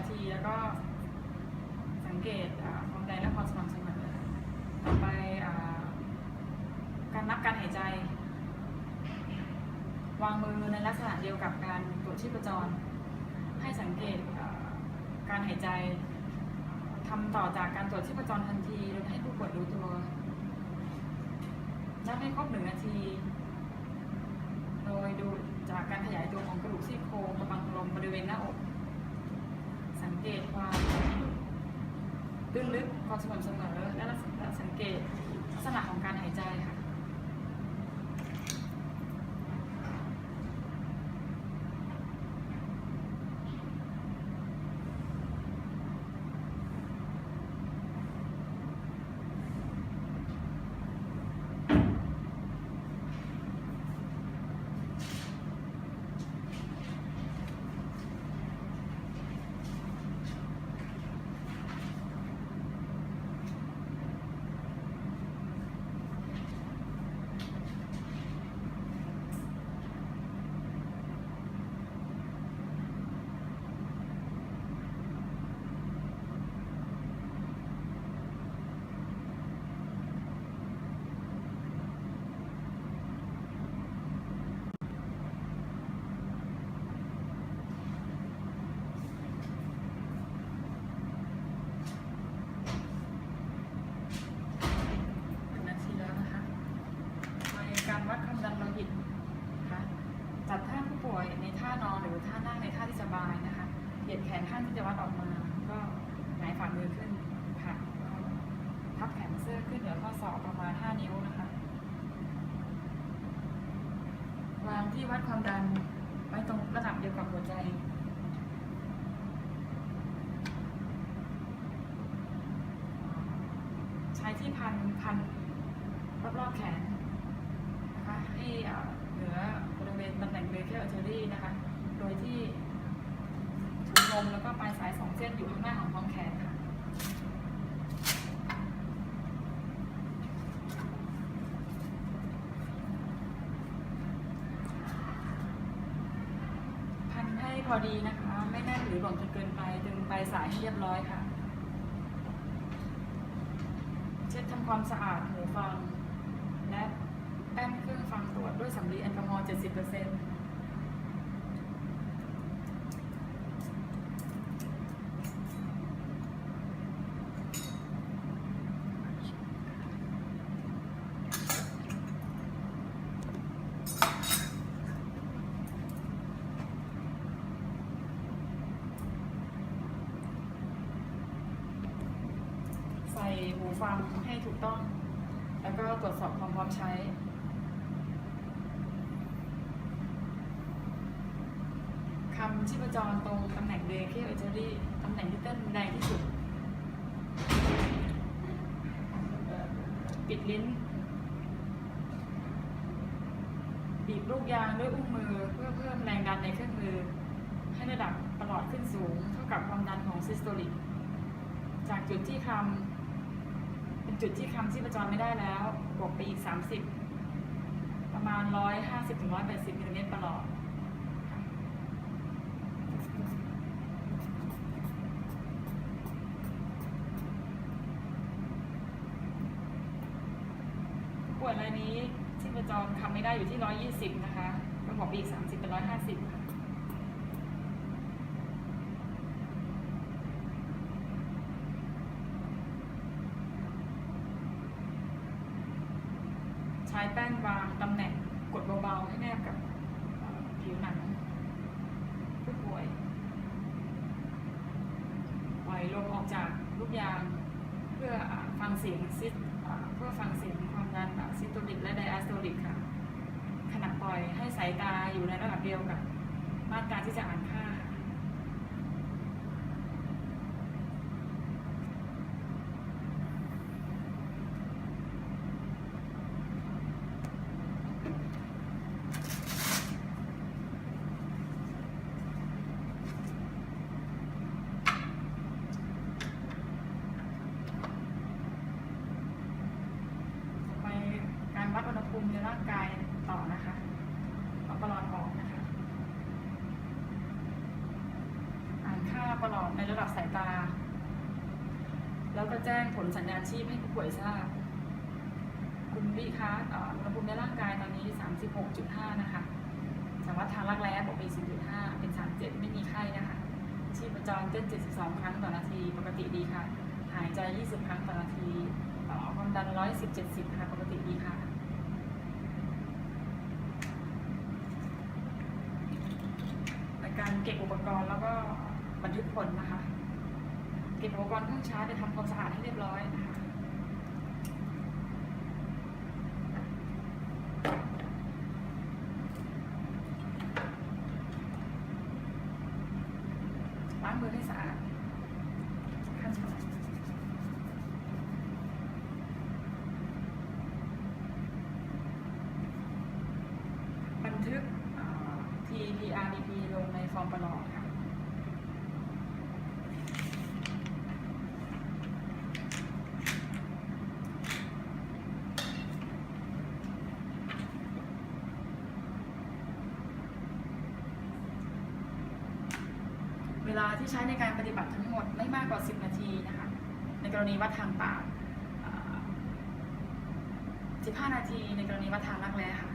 ทีแล้วก็สังเกตความแรงและความสม่ำเสมอต่อไปการนับการหายใจวางมือในลักษณะเดียวกับการตรวจชีพจรให้สังเกตการหายใจทำต่อจากการตรวจชีพจรทันทีโดยให้ผู้ป่วยรู้ตัวนับให้ครบ1 นาทีโดยดูจากการขยายตัวของกระดูกซี่โครงกระบังลมบริเวณหน้าอกสังเกตความตื้นลึกความสม่ำเสมอและสังเกตลักษณะของการหายใจค่ะการวัดความดันโลหิตนะคะจัดท่าผู้ป่วยในท่านอนหรือท่านั่งในท่าที่สบายนะคะเหยียดแขนข้างที่จะวัดออกมาก็หงายฝ่ามือขึ้นค่ะพับแขนเสื้อขึ้นเหนือข้อศอกประมาณ5 นิ้วนะคะวางที่วัดความดันไว้ตรงระดับเดียวกับหัวใจใช้ที่พันรอบๆแขนให้เหนือบริเวณตำแหน่งเบเคิลอาร์เทอรี่นะคะโดยที่ถุงลมแล้วก็ปลายสาย2 เส้นอยู่ข้างหน้าของท้องแขนค่ะพันให้พอดีนะคะไม่แน่นหรือหล่นจนเกินไปดึงปลายสายให้เรียบร้อยค่ะเช็ดทำความสะอาดหูฟังและแป้นเครื่องฟังตรวจด้วยสำลีแอลกอฮอล์ 70%ใส่หูฟังให้ถูกต้องแล้วก็ตรวจสอบความพร้อมใช้คำชีพจรตรงตำแหน่งเบเคิลอาร์เทอรี่ตำแหน่งที่เต้นแรงที่สุดปิดลิ้นบีบลูกยางด้วยอุ้งมือเพื่อเพิ่มแรงดันในเครื่องมือให้ระดับประหลอดขึ้นสูงเท่ากับความดันของซิสโตลิกจากจุดที่คำเป็นจุดที่คำชีพจรไม่ได้แล้วบวกไปอีก30ประมาณ150-180 มิลลิเมตรประหลอดป่วยรายนี้ชีพจรคำไม่ได้อยู่ที่120นะคะก็บวกไปอีก30เป็น150ค่ะใช้แป้นวางตำแหน่งกดเบาๆให้แนบกับผิวหนังผู้ป่วยปล่อยลมออกจากลูกยางเพื่อฟังเสียงความดันซิสโตลิกและไดอะสโตลิกค่ะขณะปล่อยให้สายตาอยู่ในระดับเดียวกับมาตรการที่จะอ่านค่าวัดอุณหภูมิในร่างกายต่อนะคะเอาประหลอดออกนะคะอ่านค่า าพประหลอดในระดับสายตาแล้วก็แจ้งผลสัญญาณชีพให้ผู้ป่วยทราบคุณวิคะอุณหภูมิในร่างกายตอนนี้ 36.5 นะคะสามารถทางรักแร้บอกมี 4.5 เป็น 37 ไม่มีไข้นะคะชีพจรเต้น 72 ครั้งต่อนาทีปกติดีค่ะหายใจ 20 ครั้งต่อนาทีความดัน 110/70 ค่ะปกติดีค่ะในการเก็บอุปกรณ์แล้วก็บันทึกผลนะคะเก็บอุปกรณ์เครื่องชาร์จไปทำความสะอาดให้เรียบร้อยนะคะล้างมือให้สะอาดขั้นตอนบันทึกTPRDP ลงในฟอร์มประหลอดค่ะเวลาที่ใช้ในการปฏิบัติทั้งหมดไม่มากกว่า 10 นาทีนะคะในกรณีวัดทางปาก 15 นาทีในกรณีวัดทางรักแร้ค่ะ